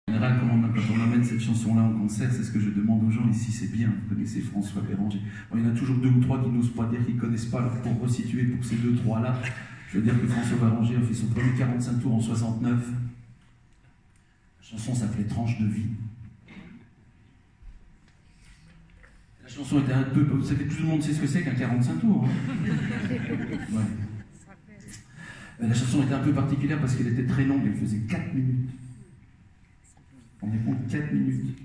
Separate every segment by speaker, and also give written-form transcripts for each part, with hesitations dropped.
Speaker 1: En général, quand on amène cette chanson-là en concert, c'est ce que je demande aux gens ici, c'est bien, vous connaissez François Béranger. Bon, il y en a toujours 2 ou 3 qui n'osent pas dire qu'ils ne connaissent pas, alors pour resituer pour ces 2-3-là, je veux dire que François Béranger a fait son premier 45 tours en 69. La chanson s'appelait Tranche de vie. La chanson était un peu... Vous savez, tout le monde sait ce que c'est qu'un 45 tours. Hein. Ouais. La chanson était un peu particulière parce qu'elle était très longue, elle faisait 4 minutes. On est compte 4 minutes.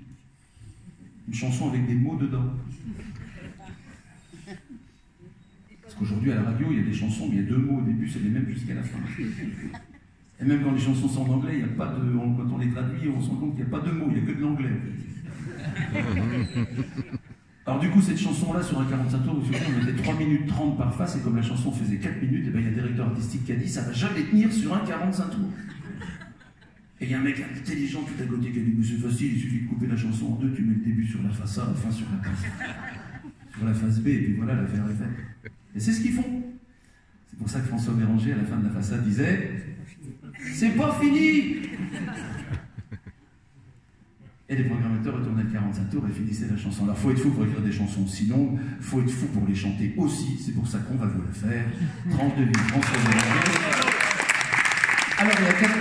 Speaker 1: Une chanson avec des mots dedans. Parce qu'aujourd'hui, à la radio, il y a des chansons, mais il y a 2 mots au début, c'est les mêmes jusqu'à la fin. Et même quand les chansons sont en anglais, il n'y a pas de... Quand on les traduit, on se rend compte qu'il n'y a pas de mots, il n'y a que de l'anglais, en fait. Alors du coup, cette chanson-là, sur un 45 tours, on mettait 3 minutes 30 par face, et comme la chanson faisait 4 minutes, et ben, il y a un directeur artistique qui a dit « ça va jamais tenir sur un 45 tours ». Et il y a un mec intelligent tout à côté qui a dit « mais c'est facile, il suffit de couper la chanson en 2, tu mets le début sur la face A, la fin sur la face B, et puis voilà, l'affaire est faite ». Et c'est ce qu'ils font. C'est pour ça que François Béranger, à la fin de la façade, disait « c'est pas fini !» Et les programmateurs retournaient le 45 tours et finissaient la chanson. Alors, il faut être fou pour écrire des chansons aussi longues, il faut être fou pour les chanter aussi, c'est pour ça qu'on va vous le faire. Tranche de vie, François Béranger. Alors, il y a 4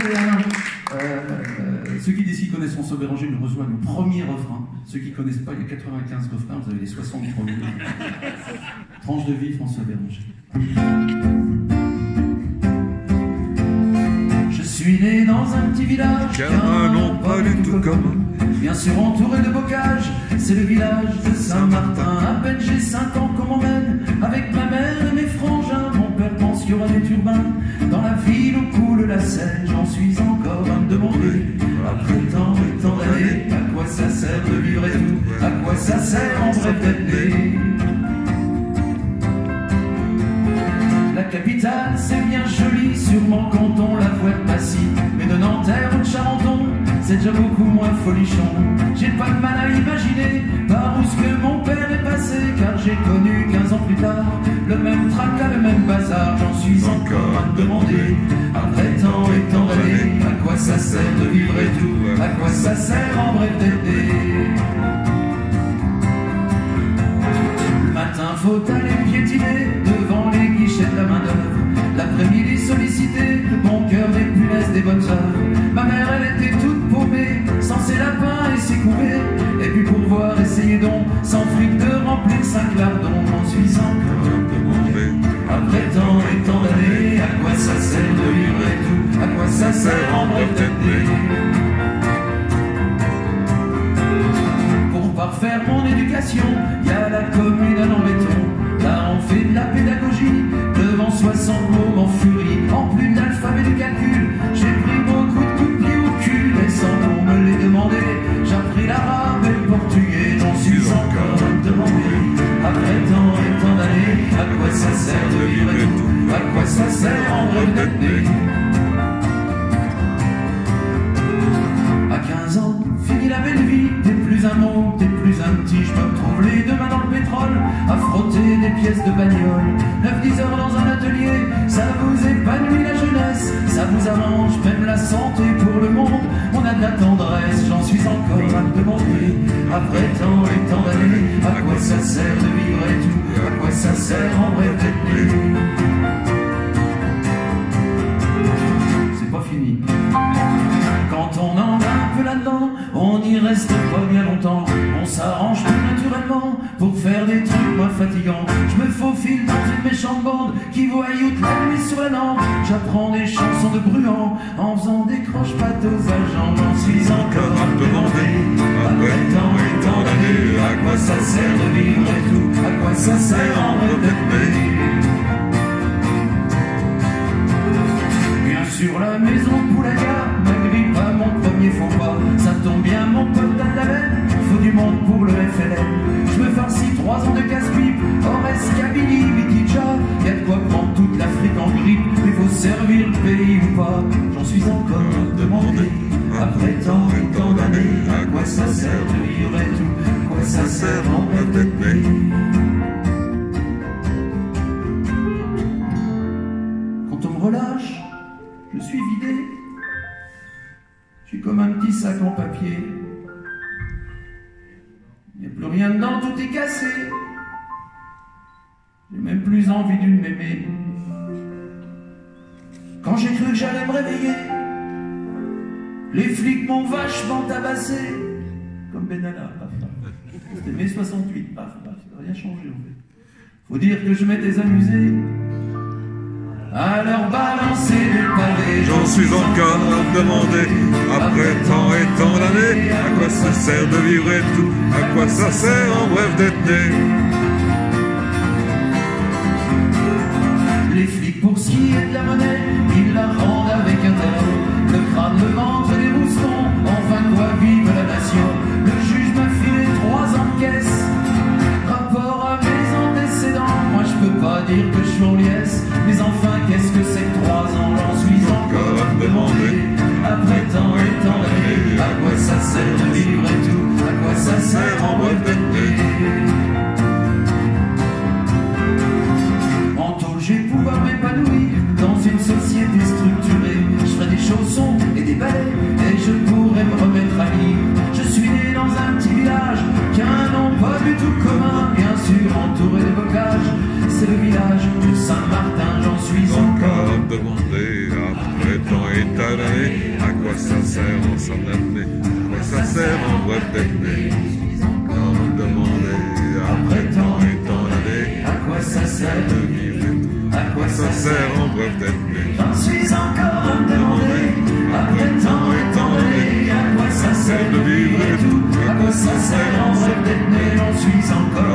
Speaker 1: ceux qui d'ici connaissent François Béranger nous rejoignent le premier refrain. Ceux qui ne connaissent pas, il y a 95 refrains, vous avez les 63 minutes. Tranche de vie, François Béranger. Je suis né dans un petit village qui a un nom pas du tout commun. Bien sûr entouré de bocages, c'est le village de Saint-Martin. À peine j'ai 5 ans qu'on m'emmène avec ma mère et mes frangins. Mon père pense qu'il y aura des turbins dans la ville où coule la Seine. J'en suis encore à me demander, après tant et tant d'années, à quoi ça sert de vivre et tout, à quoi ça sert en vrai d'être né. La capitale c'est bien joli, sûrement quand on la voit de Passy, mais de Nanterre ou de Charenton, c'est déjà beaucoup moins folichon. J'ai pas de mal à imaginer par où ce que mon père est passé, car j'ai connu 15 ans plus tard le même tracas, le même bazar. J'en suis encore à me demander, après tant et tant d'années, à quoi ça sert de vivre et tout, à quoi ça sert en vrai d'être né. Le matin faut aller piétiner devant les guichets de la main d'œuvre, l'après-midi solliciter le bon cœur des punaises des bonnes œuvres. Ma mère elle était toute paumée, sans ses lapins et ses couvées, et puis pour voir essayer donc, sans fric de remplir 5 lardons. J'en suis encore demandé, après tant et tant d'années, à quoi ça sert de vivre et tout, à quoi ça sert en bref d'être né. Pour parfaire mon éducation, y a la commune à l'embêton. Là on fait de la pédagogie, devant 60 mots m'en furie. En plus de l'alphabet du calcul, j'ai pris beaucoup de coups de pied au cul, et sans pour me les demander, j'ai appris l'arabe et le portugais. J'en suis encore à me demander, après tant et tant d'années, à quoi ça sert de vivre et tout, à quoi ça sert en vrai d'être né. À 15 ans, fini la belle vie, t'es plus un mot, t'es plus un petit. Je me retrouve les 2 mains dans le pétrole, à frotter des pièces de bagnole. 9-10 heures dans un atelier, ça vous épanouit la jeunesse, ça vous arrange même la santé pour le monde. On a de la tendresse, j'en suis encore à me demander, après tant et tant d'années, à quoi ça sert de vivre et tout, à quoi ça sert en vrai d'être né. C'est pas fini. Quand on en a un peu là-dedans, on n'y reste pas bien longtemps. On s'arrange tout naturellement pour faire des trucs moins fatigants. Je me faufile dans une méchante bande qui voyoute la nuit sur la lampe. J'apprends des chansons de Bruant en faisant des croche-pattes aux agents. J'en suis encore à me demander, après tant et tant d'années, à quoi ça sert de vivre et tout, à quoi ça sert en vrai d'être né. Bien sûr la maison Poulaga m'agrippe à mon premier faux pas. Ça tombe bien mon pote d'Adelaide, faut du monde pour le FLN. Je me farcis 3 ans de casse-pipe, Horace, Kabylie, Bikidja. Y'a de quoi prendre toute l'Afrique en grippe, mais faut servir le pays ou pas. J'en suis encore demandé, après tant et tant d'années, à quoi ça sert de vivre et tout, à quoi ça sert en vrai d'être né. Quand on me relâche, je suis vidé. Je suis comme comme un petit sac en papier. Il n'y a plus rien dedans, tout est cassé. J'ai même plus envie d'une mémé. Quand j'ai cru que j'allais me réveiller, les flics m'ont vachement tabassé. Comme Benalla, paf, paf. C'était mai 68, paf, paf, ça n'a rien changé en fait. Faut dire que je m'étais amusé à leur balancer des pavés.
Speaker 2: J'en suis encore demandé, après tant et tant d'années, à quoi ça sert de vivre et tout, à quoi ça sert en bref d'être né.
Speaker 1: Les flics pour ce qui est de la monnaie, ils la rendent avec intérêt. Le crâne, le ventre des moustons, enfin quoi vive la nation. Le juge m'a filé 3 ans de caisse, rapport à mes antécédents. Moi je peux pas dire que je suis en liesse, mais enfin qu'est-ce que c'est que 3 ans, j'en suis encore à me demander. Après tant et tant d'années, à quoi ça sert de vivre et tout, à quoi ça sert en bref d'être né. Je vais pouvoir m'épanouir dans une société structurée. Je ferai des chaussons et des balais et je pourrai me remettre à lire. Je suis né dans un petit village qui a un nom pas du tout commun, bien sûr entouré de bocages. C'est le village de Saint-Martin, j'en suis encore
Speaker 2: à me demander, après tant et tant d'années, à quoi ça sert en s'en admet, à quoi ça sert en bref d'être né. Encore à me demander, après tant et tant d'années,
Speaker 1: à quoi ça sert
Speaker 2: de vivre.
Speaker 1: À quoi ça sert
Speaker 2: en bref d'être né.
Speaker 1: J'en suis encore à me demander, après tant et tant d'années, à quoi ça sert de vivre et tout, à quoi ça sert en bref d'être né, j'en suis encore